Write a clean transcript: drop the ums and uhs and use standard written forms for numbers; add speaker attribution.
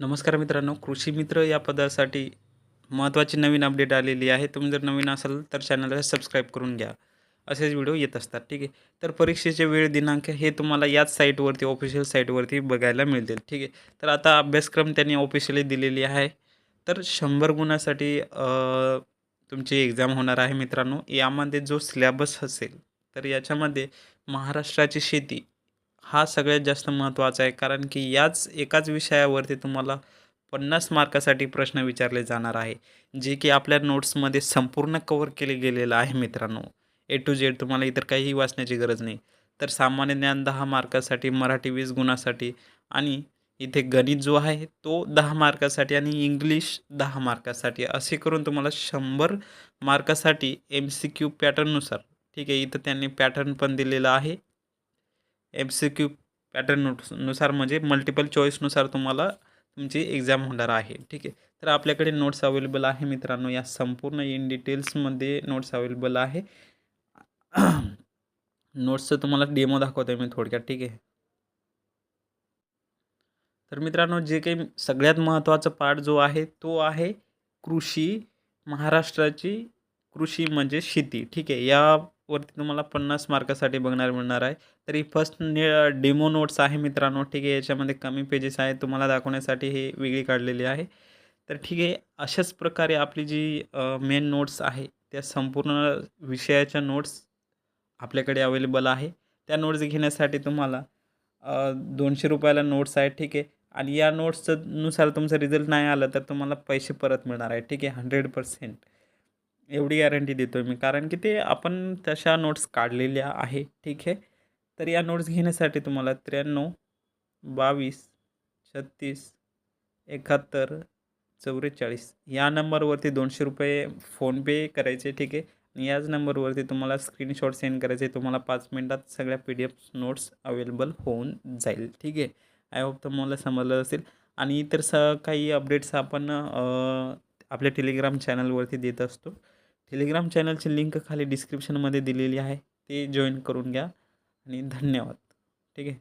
Speaker 1: नमस्कार मित्रांनो, कृषी मित्र या पदासाठी महत्त्वाची नवीन अपडेट आलेली आहे. तुम्ही जर नवीन असाल तर चॅनलला सबस्क्राईब करून घ्या. असेच व्हिडिओ येत असतात, ठीक आहे. तर परीक्षेचे वेळ, दिनांक हे तुम्हाला याच साईटवरती, ऑफिशियल साईटवरती बघायला मिळतील, ठीक आहे. तर आता अभ्यासक्रम त्यांनी ऑफिशियली दिलेली आहे. तर 100 गुणासाठी तुमची एक्झाम होणार आहे मित्रांनो. यामध्ये जो सिलॅबस असेल, तर याच्यामध्ये महाराष्ट्राची शेती हा सगळ्यात जास्त महत्त्वाचा आहे. कारण की याच एकाच विषयावरती तुम्हाला 50 मार्कासाठी प्रश्न विचारले जाणार आहे. जे की आपल्या नोट्समध्ये संपूर्ण कव्हर केले गेलेलं आहे मित्रांनो. ए टू झेड तुम्हाला इतर काहीही वाचण्याची गरज नाही. तर सामान्य ज्ञान 10 मार्कासाठी, मराठी 20 गुणासाठी आणि इथे गणित जो आहे तो 10 मार्कासाठी आणि इंग्लिश 10 मार्कासाठी असे करून तुम्हाला 100 मार्कासाठी MCQ पॅटर्ननुसार, ठीक आहे. इथं त्यांनी पॅटर्न पण दिलेला आहे. MCQ पॅटर्न नुसार म्हणजे मल्टिपल चॉईसनुसार तुम्हाला तुमची एक्झाम होणार आहे, ठीक आहे. तर आपल्याकडे नोट्स अवेलेबल आहे मित्रांनो. या संपूर्ण इन डिटेल्समध्ये नोट्स अवेलेबल आहे. नोट्सचं तुम्हाला डेमो दाखवतोय मी थोडक्यात, ठीक आहे. तर मित्रांनो, जे काही सगळ्यात महत्त्वाचा पार्ट जो आहे तो आहे कृषी. महाराष्ट्राची कृषी म्हणजे शेती, ठीक आहे. यावरती तुम्हाला 50 मार्कासाठी बघणार मिळणार आहे. तर ही फर्स्ट डेमो नोट्स आहे मित्रांनो, ठीक आहे. याच्यामध्ये कमी पेजेस आहेत, तुम्हाला दाखवण्यासाठी हे वेगळी काढलेली आहे. तर ठीक आहे, अशाच प्रकारे आपली जी मेन नोट्स आहे त्या संपूर्ण विषयाच्या नोट्स आपल्याकडे अवेलेबल आहे. त्या नोट्स घेण्यासाठी तुम्हाला ₹200 नोट्स आहेत, ठीक आहे. आणि या नोट्सचं नुसार तुमचा रिझल्ट नाही आला तर तुम्हाला पैसे परत मिळणार आहेत, ठीक आहे. 100% एवढी गॅरंटी देतोय मी. कारण की ते आपण तशा नोट्स काढलेल्या आहे, ठीक आहे. तर या नोट्स घेण्यासाठी तुम्हाला 93 22 36 71 44 या नंबरवरती ₹200 फोनपे करायचे, ठीक आहे. आणि याच नंबरवरती तुम्हाला स्क्रीनशॉट सेंड करायचे. तुम्हाला 5 मिनिटात सगळ्या PDF नोट्स अवेलेबल होऊन जाईल, ठीक आहे. आय होप तुम्हाला समजलं असेल. आणि इतर काही अपडेट्स आपण आपल्या टेलिग्राम चॅनलवरती देत असतो. टेलिग्राम चॅनलची लिंक खाली डिस्क्रिप्शनमध्ये दिलेली आहे. ते जॉइन करून घ्या आणि धन्यवाद, ठीक आहे.